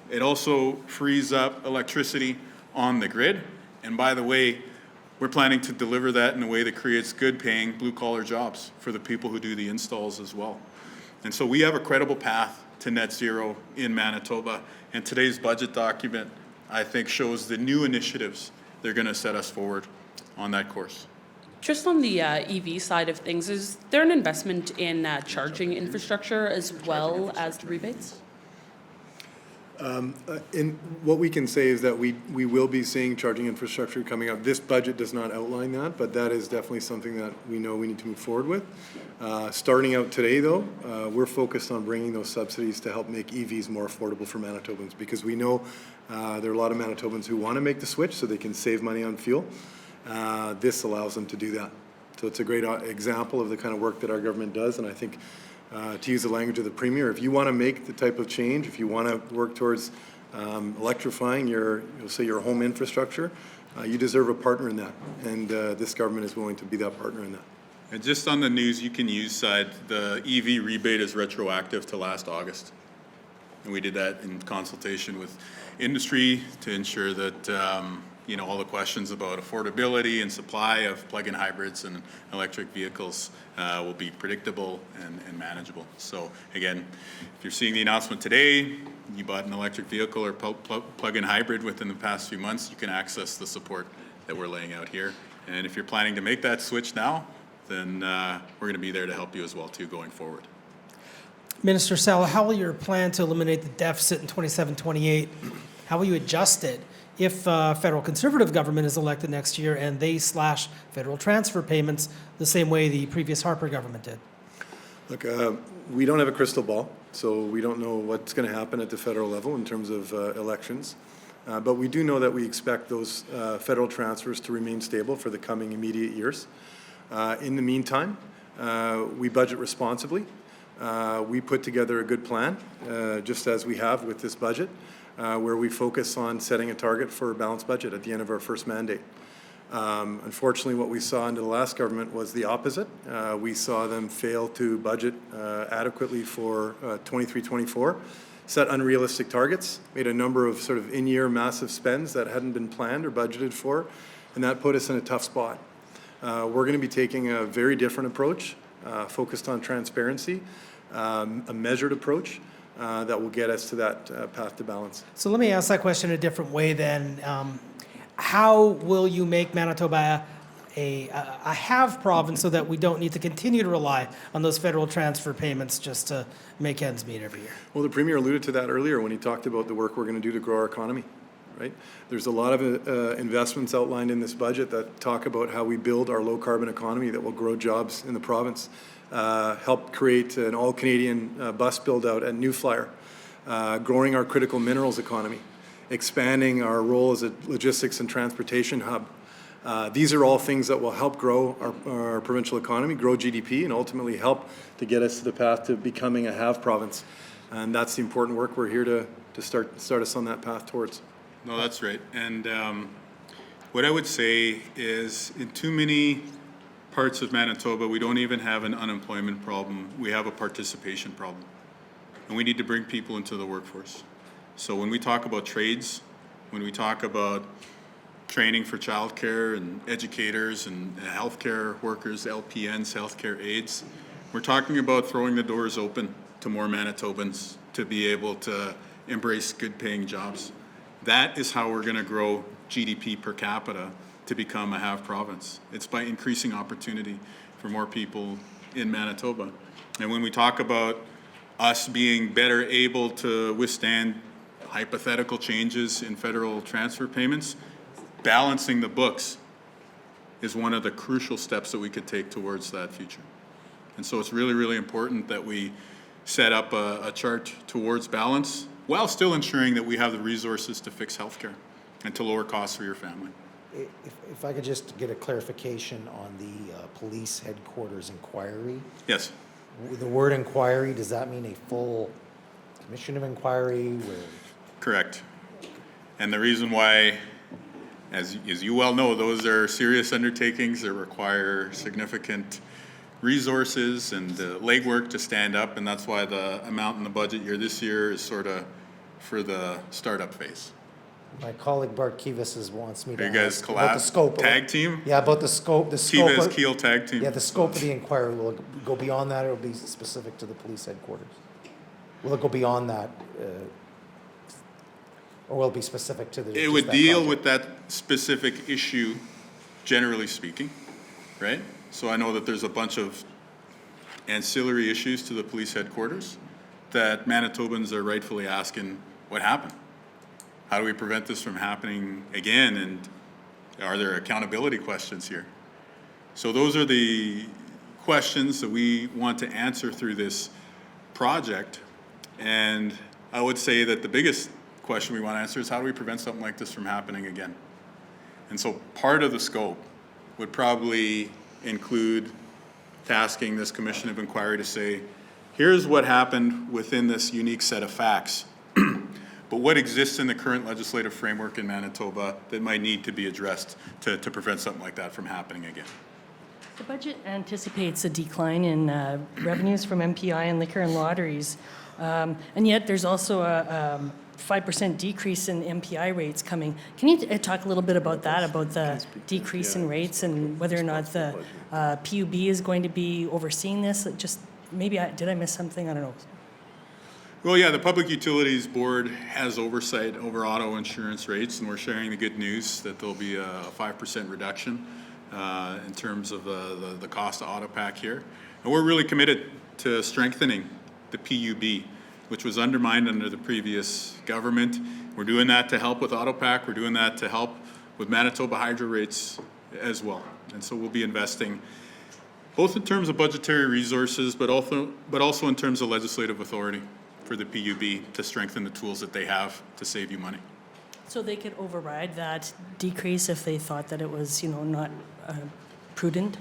It also frees up electricity on the grid. And by the way, we're planning to deliver that in a way that creates good paying blue collar jobs for the people who do the installs as well. And so we have a credible path to net zero in Manitoba. And today's budget document, I think, shows the new initiatives they're going to set us forward on that course. Just on the EV side of things, is there an investment in charging infrastructure as well as the rebates? And what we can say is that we will be seeing charging infrastructure coming up. This budget does not outline that, but that is definitely something that we know we need to move forward with. Starting out today, though, we're focused on bringing those subsidies to help make EVs more affordable for Manitobans, because we know there are a lot of Manitobans who want to make the switch so they can save money on fuel. This allows them to do that. So it's a great example of the kind of work that our government does, and I think to use the language of the Premier, if you want to make the type of change, if you want to work towards electrifying your home infrastructure, you deserve a partner in that, and this government is willing to be that partner in that. And just on the news you can use side, the EV rebate is retroactive to last August. And we did that in consultation with industry to ensure that all the questions about affordability and supply of plug-in hybrids and electric vehicles will be predictable and manageable. So again, if you're seeing the announcement today, you bought an electric vehicle or plug-in hybrid within the past few months, you can access the support that we're laying out here. And if you're planning to make that switch now, then we're going to be there to help you as well too going forward. Minister Sala, how will your plan to eliminate the deficit in 27-28, how will you adjust it if federal Conservative government is elected next year and they slash federal transfer payments the same way the previous Harper government did? Look, we don't have a crystal ball, so we don't know what's going to happen at the federal level in terms of elections. But we do know that we expect those federal transfers to remain stable for the coming immediate years. In the meantime, we budget responsibly. We put together a good plan, just as we have with this budget, where we focus on setting a target for a balanced budget at the end of our first mandate. Unfortunately, what we saw under the last government was the opposite. We saw them fail to budget adequately for 23-24, set unrealistic targets, made a number of sort of in-year massive spends that hadn't been planned or budgeted for, and that put us in a tough spot. We're going to be taking a very different approach, focused on transparency, a measured approach that will get us to that path to balance. So let me ask that question a different way then. How will you make Manitoba a have province so that we don't need to continue to rely on those federal transfer payments just to make ends meet every year? Well, the Premier alluded to that earlier when he talked about the work we're going to do to grow our economy, right? There's a lot of investments outlined in this budget that talk about how we build our low-carbon economy that will grow jobs in the province, help create an all-Canadian bus build-out at New Flyer, growing our critical minerals economy, expanding our role as a logistics and transportation hub. These are all things that will help grow our provincial economy, grow GDP, and ultimately help to get us to the path to becoming a have province. And that's the important work we're here to start us on that path towards. No, that's right. And what I would say is in too many parts of Manitoba, we don't even have an unemployment problem. We have a participation problem. And we need to bring people into the workforce. So when we talk about trades, when we talk about training for childcare and educators and healthcare workers, LPNs, healthcare aides, we're talking about throwing the doors open to more Manitobans to be able to embrace good paying jobs. That is how we're going to grow GDP per capita to become a have province. It's by increasing opportunity for more people in Manitoba. And when we talk about us being better able to withstand hypothetical changes in federal transfer payments, balancing the books is one of the crucial steps that we could take towards that future. And so it's really, really important that we set up a chart towards balance while still ensuring that we have the resources to fix healthcare and to lower costs for your family. If I could just get a clarification on the police headquarters inquiry. Yes. The word inquiry, does that mean a full commission of inquiry where? Correct. And the reason why, as you well know, those are serious undertakings that require significant resources and legwork to stand up, and that's why the amount in the budget year this year is sort of for the startup phase. My colleague Bart Kivas wants me to Are you guys ask about the scope. tag team? Yeah, about the scope. Kivas Keel tag team. Yeah, the scope of the inquiry, will it go beyond that, or will it be specific to the police headquarters? Will it go beyond that? Or will it be specific to the? It would deal with that specific issue, generally speaking, right? So I know that there's a bunch of ancillary issues to the police headquarters that Manitobans are rightfully asking, what happened? How do we prevent this from happening again? And are there accountability questions here? So those are the questions that we want to answer through this project. And I would say that the biggest question we want to answer is how do we prevent something like this from happening again? And so part of the scope would probably include tasking this commission of inquiry to say, here's what happened within this unique set of facts, but what exists in the current legislative framework in Manitoba that might need to be addressed to prevent something like that from happening again? The budget anticipates a decline in revenues from MPI and liquor and lotteries, and yet there's also a 5% decrease in MPI rates coming. Can you talk a little bit about that, about the decrease in rates and whether or not the PUB is going to be overseeing this? Just maybe, did I miss something? I don't know. Well, yeah, the Public Utilities Board has oversight over auto insurance rates, and we're sharing the good news that there'll be a 5% reduction in terms of the cost of Autopack here. And we're really committed to strengthening the PUB, which was undermined under the previous government. We're doing that to help with Autopack. We're doing that to help with Manitoba hydro rates as well. And so we'll be investing both in terms of budgetary resources, but also in terms of legislative authority for the PUB to strengthen the tools that they have to save you money. So they could override that decrease if they thought that it was, not prudent?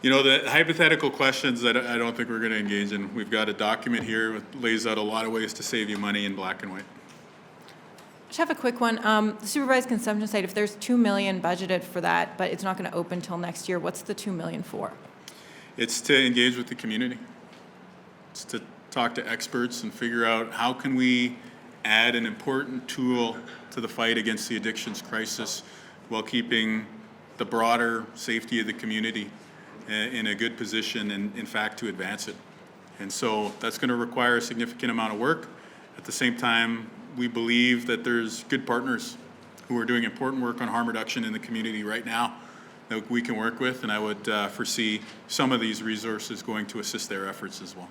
The hypothetical questions that I don't think we're going to engage in. We've got a document here that lays out a lot of ways to save you money in black and white. Just have a quick one. The supervised consumption site, if there's 2 million budgeted for that, but it's not going to open till next year, what's the 2 million for? It's to engage with the community. It's to talk to experts and figure out how can we add an important tool to the fight against the addictions crisis while keeping the broader safety of the community in a good position and, in fact, to advance it. And so that's going to require a significant amount of work. At the same time, we believe that there's good partners who are doing important work on harm reduction in the community right now that we can work with, and I would foresee some of these resources going to assist their efforts as well.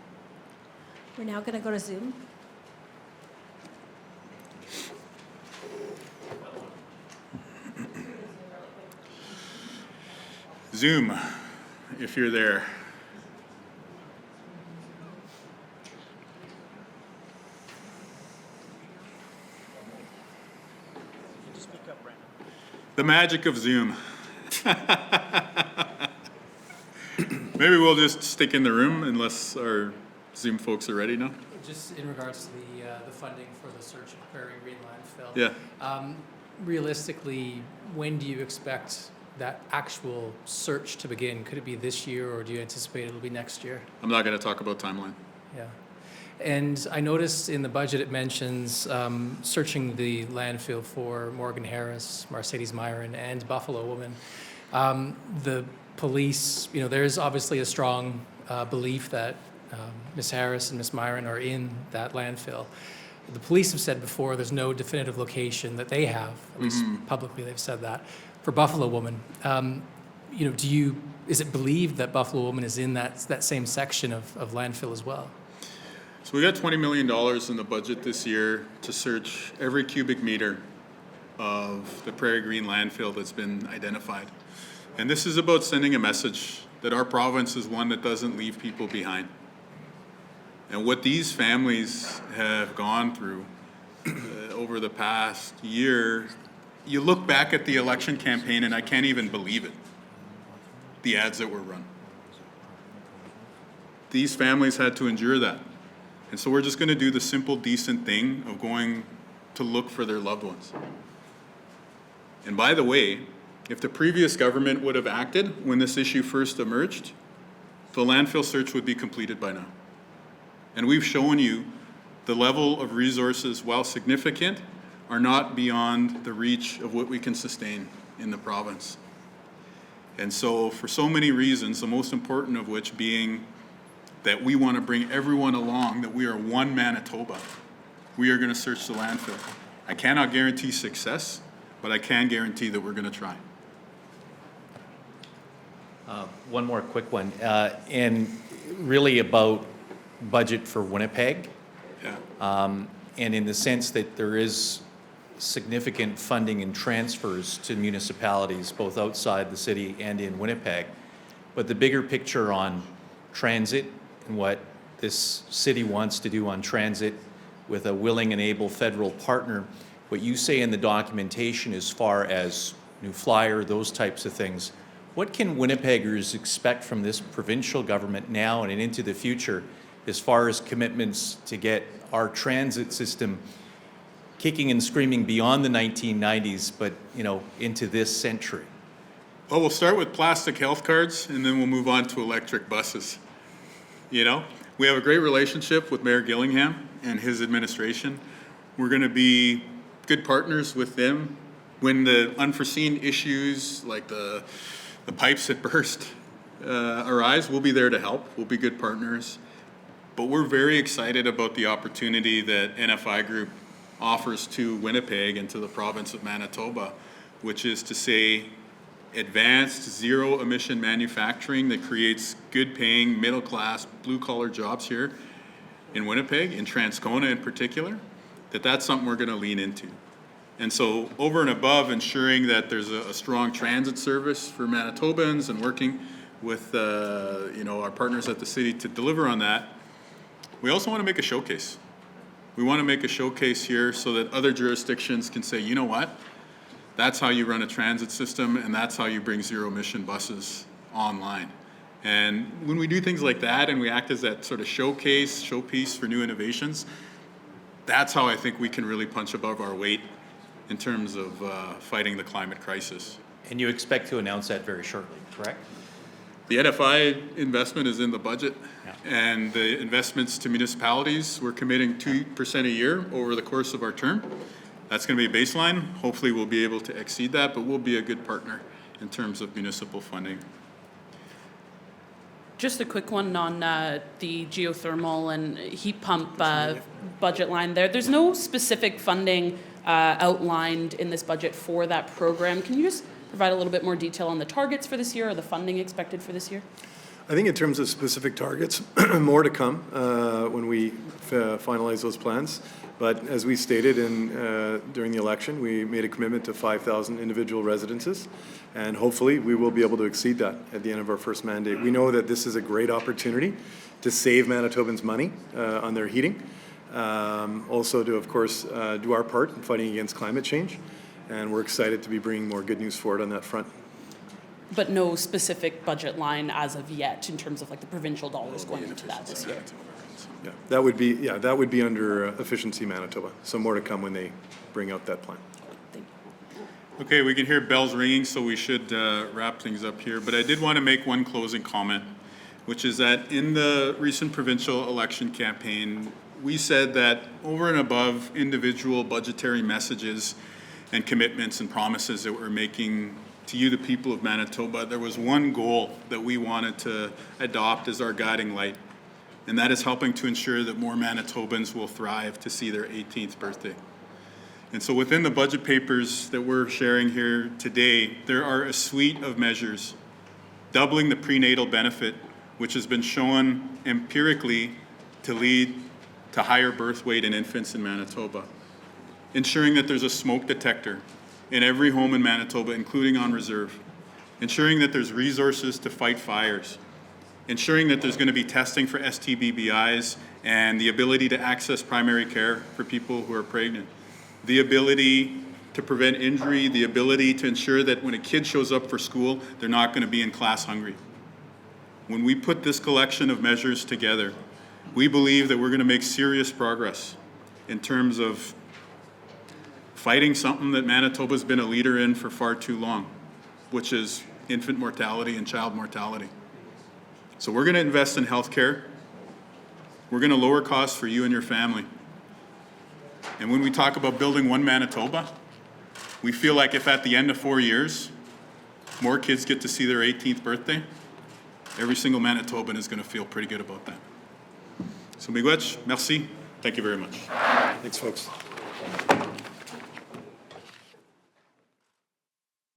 We're now going to go to Zoom. Zoom, if you're there. The magic of Zoom. Maybe we'll just stick in the room unless our Zoom folks are ready now. Just in regards to the funding for the search of Prairie Green landfill. Yeah. Realistically, when do you expect that actual search to begin? Could it be this year, or do you anticipate it'll be next year? I'm not going to talk about timeline. Yeah. And I noticed in the budget it mentions searching the landfill for Morgan Harris, Mercedes Myron, and Buffalo Woman. The police, there's obviously a strong belief that Ms. Harris and Ms. Myron are in that landfill. The police have said before there's no definitive location that they have, at least publicly they've said that, for Buffalo Woman. Is it believed that Buffalo Woman is in that same section of landfill as well? So we got $20 million in the budget this year to search every cubic meter of the Prairie Green landfill that's been identified. And this is about sending a message that our province is one that doesn't leave people behind. And what these families have gone through over the past year, you look back at the election campaign and I can't even believe it, the ads that were run. These families had to endure that. And so we're just going to do the simple, decent thing of going to look for their loved ones. And by the way, if the previous government would have acted when this issue first emerged, the landfill search would be completed by now. And we've shown you the level of resources, while significant, are not beyond the reach of what we can sustain in the province. And so for so many reasons, the most important of which being that we want to bring everyone along, that we are one Manitoba, we are going to search the landfill. I cannot guarantee success, but I can guarantee that we're going to try. One more quick one, and really about budget for Winnipeg. Yeah. And in the sense that there is significant funding and transfers to municipalities, both outside the city and in Winnipeg. But the bigger picture on transit and what this city wants to do on transit with a willing and able federal partner, what you say in the documentation as far as new flyer, those types of things, what can Winnipeggers expect from this provincial government now and into the future as far as commitments to get our transit system kicking and screaming beyond the 1990s, but into this century? Well, we'll start with plastic health cards, and then we'll move on to electric buses. We have a great relationship with Mayor Gillingham and his administration. We're going to be good partners with them when the unforeseen issues like the pipes that burst arise. We'll be there to help. We'll be good partners. But we're very excited about the opportunity that NFI Group offers to Winnipeg and to the province of Manitoba, which is to say advanced zero-emission manufacturing that creates good-paying, middle-class, blue-collar jobs here in Winnipeg, in Transcona in particular, that's something we're going to lean into. And so over and above ensuring that there's a strong transit service for Manitobans and working with our partners at the city to deliver on that, we also want to make a showcase. We want to make a showcase here so that other jurisdictions can say, you know what? That's how you run a transit system, and that's how you bring zero-emission buses online. And when we do things like that and we act as that sort of showpiece for new innovations, that's how I think we can really punch above our weight in terms of fighting the climate crisis. And you expect to announce that very shortly, correct? The NFI investment is in the budget, Yeah. and the investments to municipalities, we're committing 2% a year over the course of our term. That's going to be a baseline. Hopefully, we'll be able to exceed that, but we'll be a good partner in terms of municipal funding. Just a quick one on the geothermal and heat pump budget line there. There's no specific funding outlined in this budget for that program. Can you just provide a little bit more detail on the targets for this year or the funding expected for this year? I think in terms of specific targets, more to come when we finalize those plans. But as we stated during the election, we made a commitment to 5,000 individual residences, and hopefully we will be able to exceed that at the end of our first mandate. We know that this is a great opportunity to save Manitobans money on their heating, also to, of course, do our part in fighting against climate change, and we're excited to be bringing more good news forward on that front. But no specific budget line as of yet in terms of like the provincial dollars going into that this year. Yeah, that would be under Efficiency Manitoba. So more to come when they bring out that plan. Okay, we can hear bells ringing, so we should wrap things up here. But I did want to make one closing comment, which is that in the recent provincial election campaign, we said that over and above individual budgetary messages and commitments and promises that we're making to you, the people of Manitoba, there was one goal that we wanted to adopt as our guiding light, and that is helping to ensure that more Manitobans will thrive to see their 18th birthday. And so within the budget papers that we're sharing here today, there are a suite of measures, doubling the prenatal benefit, which has been shown empirically to lead to higher birth weight in infants in Manitoba, ensuring that there's a smoke detector in every home in Manitoba, including on reserve, ensuring that there's resources to fight fires, ensuring that there's going to be testing for STBBIs and the ability to access primary care for people who are pregnant, the ability to prevent injury, the ability to ensure that when a kid shows up for school, they're not going to be in class hungry. When we put this collection of measures together, we believe that we're going to make serious progress in terms of fighting something that Manitoba's been a leader in for far too long, which is infant mortality and child mortality. So we're going to invest in healthcare. We're going to lower costs for you and your family. And when we talk about building one Manitoba, we feel like if at the end of 4 years, more kids get to see their 18th birthday, every single Manitoban is going to feel pretty good about that. So miigwech, merci. Thank you very much. Thanks, folks.